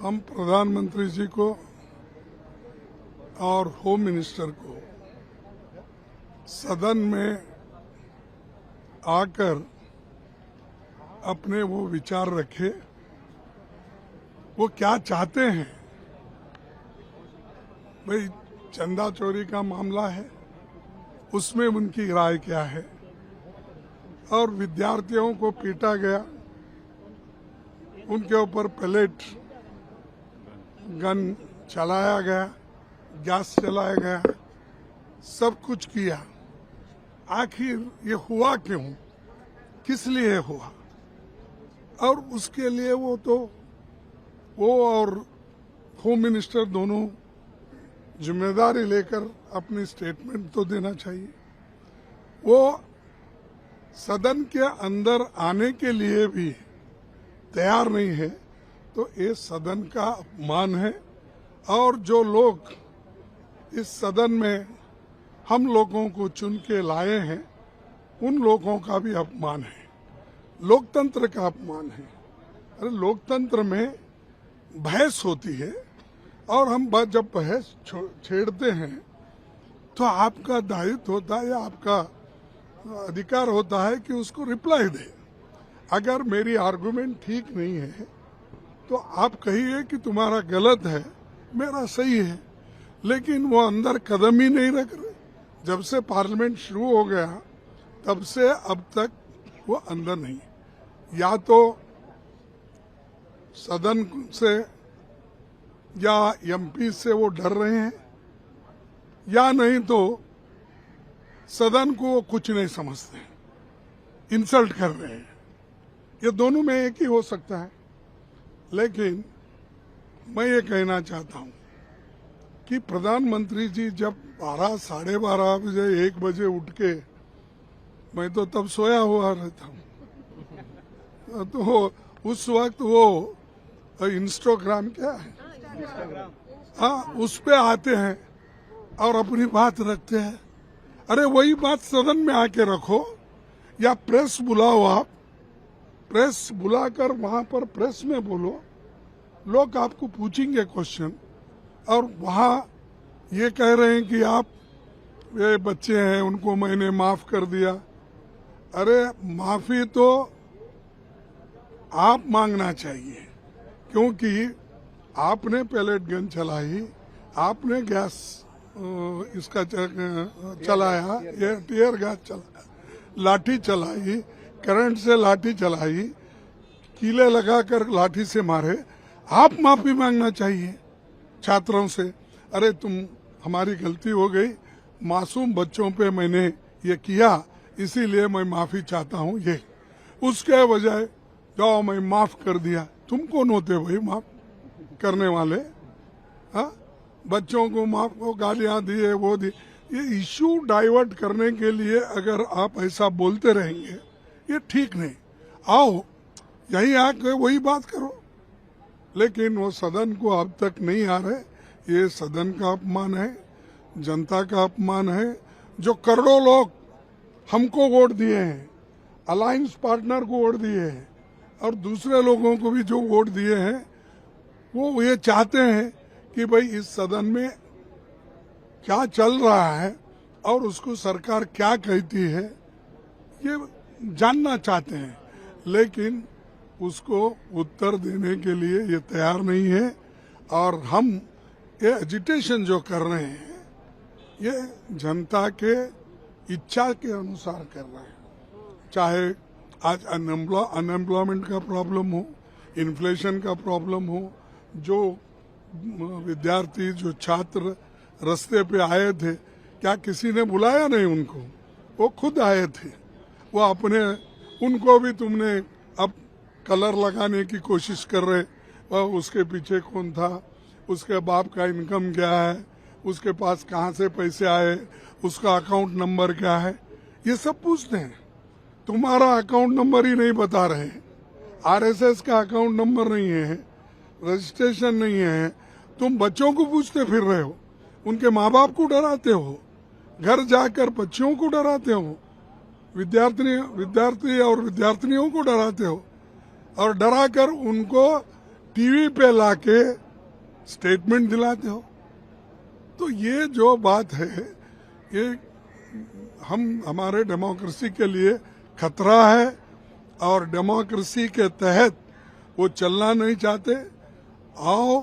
हम प्रधानमंत्री जी को और होम मिनिस्टर को सदन में आकर अपने वो विचार रखे, वो क्या चाहते हैं। भाई चंदा चोरी का मामला है, उसमें उनकी राय क्या है, और विद्यार्थियों को पीटा गया, उनके ऊपर पैलेट गन चलाया गया, गैस चलाया गया, सब कुछ किया। आखिर ये हुआ क्यों, किस लिए हुआ, और उसके लिए वो और होम मिनिस्टर दोनों जिम्मेदारी लेकर अपनी स्टेटमेंट तो देना चाहिए। वो सदन के अंदर आने के लिए भी तैयार नहीं है, तो ये सदन का अपमान है। और जो लोग इस सदन में हम लोगों को चुन के लाए हैं, उन लोगों का भी अपमान है, लोकतंत्र का अपमान है। अरे लोकतंत्र में बहस होती है, और हम जब बहस छेड़ते हैं तो आपका दायित्व होता है, आपका अधिकार होता है कि उसको रिप्लाई दे। अगर मेरी आर्गुमेंट ठीक नहीं है तो आप कहिए कि तुम्हारा गलत है, मेरा सही है, लेकिन वो अंदर कदम ही नहीं रख रहे। जब से पार्लियामेंट शुरू हो गया तब से अब तक वो अंदर नहीं, या तो सदन से या एमपी से वो डर रहे हैं, या नहीं तो सदन को वो कुछ नहीं समझते, इंसल्ट कर रहे हैं। ये दोनों में एक ही हो सकता है। लेकिन मैं ये कहना चाहता हूं कि प्रधानमंत्री जी जब 12, साढ़े 12 बजे, 1 बजे उठ के, मैं तो तब सोया हुआ रहता हूं, तो उस वक्त वो इंस्टाग्राम क्या है, हाँ, उस पे आते हैं और अपनी बात रखते हैं। अरे वही बात सदन में आके रखो, या प्रेस बुलाओ, आप प्रेस बुलाकर वहां पर प्रेस में बोलो, लोग आपको पूछेंगे क्वेश्चन। और वहां ये कह रहे हैं कि आप ये बच्चे हैं, उनको मैंने माफ कर दिया। अरे माफी तो आप मांगना चाहिए, क्योंकि आपने पैलेट गन चलाई, आपने गैस इसका चलाया, ये टीयर गैस चलाया, लाठी चलाई, करंट से लाठी चलाई, कीले लगाकर लाठी से मारे। आप माफी मांगना चाहिए छात्रों से। अरे हमारी गलती हो गई, मासूम बच्चों पे मैंने ये किया, इसीलिए मैं माफी चाहता हूँ। ये उसके बजाय जाओ मैं माफ कर दिया। तुम कौन होते भाई माफ करने वाले? हाँ, बच्चों को माफ को गालियां दिए, वो दी। ये इश्यू डाइवर्ट करने के लिए अगर आप ऐसा बोलते रहेंगे, ये ठीक नहीं। आओ यही आके वही बात करो। लेकिन वो सदन को अब तक नहीं आ रहे। ये सदन का अपमान है, जनता का अपमान है। जो करोड़ों लोग हमको वोट दिए हैं, अलायंस पार्टनर को वोट दिए हैं, और दूसरे लोगों को भी जो वोट दिए हैं, वो ये चाहते हैं कि भाई इस सदन में क्या चल रहा है और उसको सरकार क्या कहती है, ये जानना चाहते हैं। लेकिन उसको उत्तर देने के लिए ये तैयार नहीं है। और हम ये एजिटेशन जो कर रहे हैं, ये जनता के इच्छा के अनुसार कर रहे हैं। चाहे आज अनएम्प्लॉयमेंट का प्रॉब्लम हो, इन्फ्लेशन का प्रॉब्लम हो, जो विद्यार्थी, जो छात्र रास्ते पे आए थे, क्या किसी ने बुलाया नहीं उनको? वो खुद आए थे। वो अपने, उनको भी तुमने अब कलर लगाने की कोशिश कर रहे, उसके पीछे कौन था, उसके बाप का इनकम क्या है, उसके पास कहाँ से पैसे आए, उसका अकाउंट नंबर क्या है, ये सब पूछते हैं। तुम्हारा अकाउंट नंबर ही नहीं बता रहे, आरएसएस का अकाउंट नंबर नहीं है, रजिस्ट्रेशन नहीं है, तुम बच्चों को पूछते फिर रहे हो, उनके माँ बाप को डराते हो, घर जाकर बच्चों को डराते हो, विद्यार्थी और विद्यार्थिनियों को डराते हो, और डराकर उनको टीवी पे लाके स्टेटमेंट दिलाते हो। तो ये जो बात है ये हमारे डेमोक्रेसी के लिए खतरा है और डेमोक्रेसी के तहत वो चलना नहीं चाहते। आओ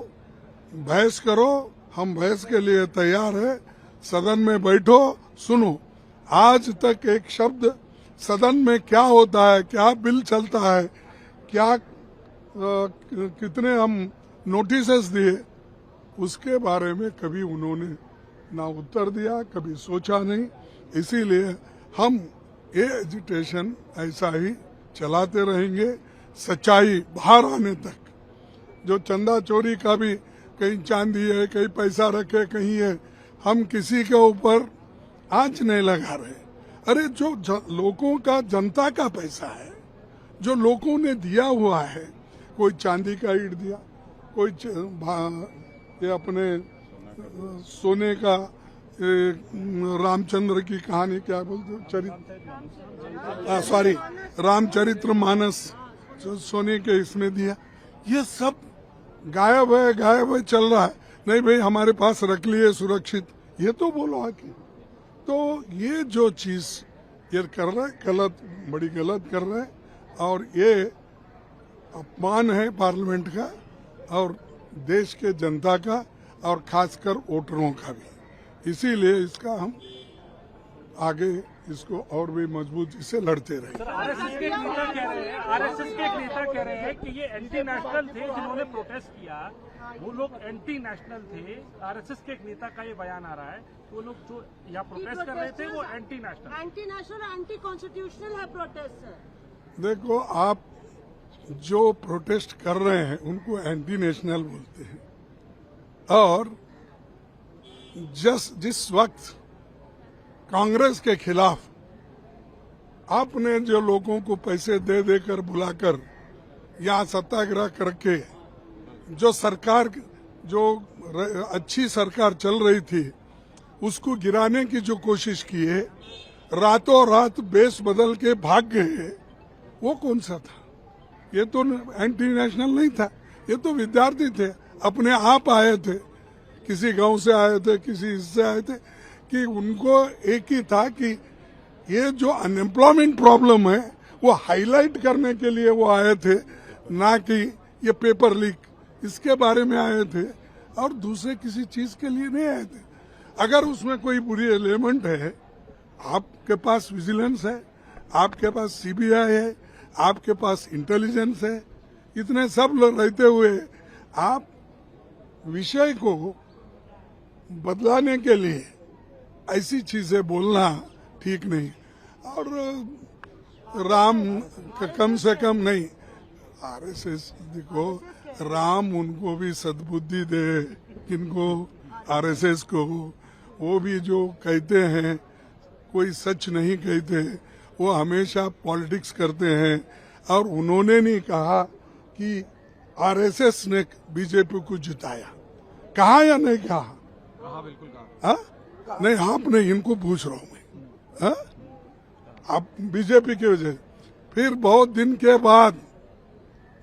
बहस करो, हम बहस के लिए तैयार है। सदन में बैठो, सुनो। आज तक एक शब्द सदन में क्या होता है, क्या बिल चलता है, क्या कितने हम नोटिसेस दिए, उसके बारे में कभी उन्होंने ना उत्तर दिया, कभी सोचा नहीं। इसीलिए हम ये एजिटेशन ऐसा ही चलाते रहेंगे सच्चाई बाहर आने तक। जो चंदा चोरी का भी कहीं चांदी है, कहीं पैसा रखे, कहीं है, हम किसी के ऊपर आंच नहीं लगा रहे। अरे जो लोगों का, जनता का पैसा है, जो लोगों ने दिया हुआ है, कोई चांदी का ईंट दिया, कोई ये अपने सोने का रामचंद्र की कहानी क्या बोलते, रामचरित्र मानस सोने के इसमें दिया। ये सब गायब है चल रहा है। नहीं भाई हमारे पास रख लिए सुरक्षित, ये तो बोलो आके। तो ये जो चीज ये कर रहा है गलत, बड़ी गलत कर रहा है और ये अपमान है पार्लियामेंट का और देश के जनता का और खासकर वोटरों का भी। इसीलिए इसका हम आगे इसको और भी मजबूती से लड़ते रहे। आरएसएस के एक नेता कह रहे हैं कि ये एंटी नेशनल थे जिन्होंने प्रोटेस्ट किया, वो लोग एंटी नेशनल थे। आरएसएस के एक नेता का ये बयान आ रहा है, वो लोग जो यहाँ प्रोटेस्ट कर रहे थे वो एंटी नेशनल एंटी कॉन्स्टिट्यूशनल है प्रोटेस्ट। देखो, आप जो प्रोटेस्ट कर रहे हैं उनको एंटी नेशनल बोलते हैं और जिस वक्त कांग्रेस के खिलाफ आपने जो लोगों को पैसे दे देकर बुलाकर यहाँ सत्याग्रह करके जो सरकार, जो अच्छी सरकार चल रही थी, उसको गिराने की जो कोशिश की है, रातों रात बेस बदल के भाग गए, वो कौन सा था? ये तो एंटी नेशनल नहीं था, ये तो विद्यार्थी थे, अपने आप आए थे, किसी गांव से आए थे, किसी इससे आए थे, कि उनको एक ही था कि ये जो अनएम्प्लॉयमेंट प्रॉब्लम है वो हाईलाइट करने के लिए वो आए थे, ना कि ये पेपर लीक इसके बारे में आए थे और दूसरे किसी चीज के लिए नहीं आए थे। अगर उसमें कोई बुरी एलिमेंट है, आपके पास विजिलेंस है, आपके पास सीबीआई है, आपके पास इंटेलिजेंस है, इतने सब लोग रहते हुए आप विषय को बदलाने के लिए ऐसी चीजें बोलना ठीक नहीं। और राम कम से कम नहीं, आरएसएस देखो, राम उनको भी सद्बुद्धि दे, किनको, आरएसएस को। वो भी जो कहते हैं कोई सच नहीं कहते, वो हमेशा पॉलिटिक्स करते हैं। और उन्होंने नहीं कहा कि आरएसएस ने बीजेपी को जिताया, कहा या नहीं कहा? बिल्कुल कहा। हाँ? नहीं, आपने इनको पूछ रहा हूं मैं। हाँ? आप बीजेपी की वजह, फिर बहुत दिन के बाद,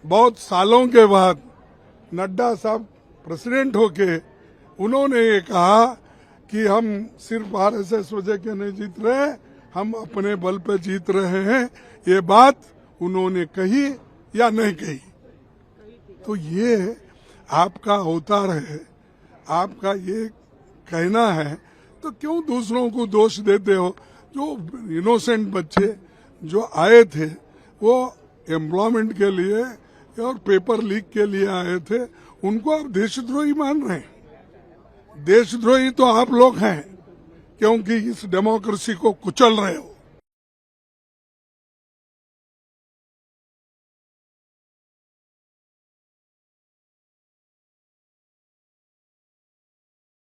बहुत सालों के बाद नड्डा साहब प्रेसिडेंट होके उन्होंने ये कहा कि हम सिर्फ आरएसएस वजह के नहीं जीत रहे, हम अपने बल पे जीत रहे हैं। ये बात उन्होंने कही या नहीं कही? तो ये आपका अवतार है, आपका ये कहना है, तो क्यों दूसरों को दोष देते हो? जो इनोसेंट बच्चे जो आए थे वो एम्प्लॉयमेंट के लिए और पेपर लीक के लिए आए थे, उनको आप देशद्रोही मान रहे हैं। देशद्रोही तो आप लोग हैं, क्योंकि इस डेमोक्रेसी को कुचल रहे हो।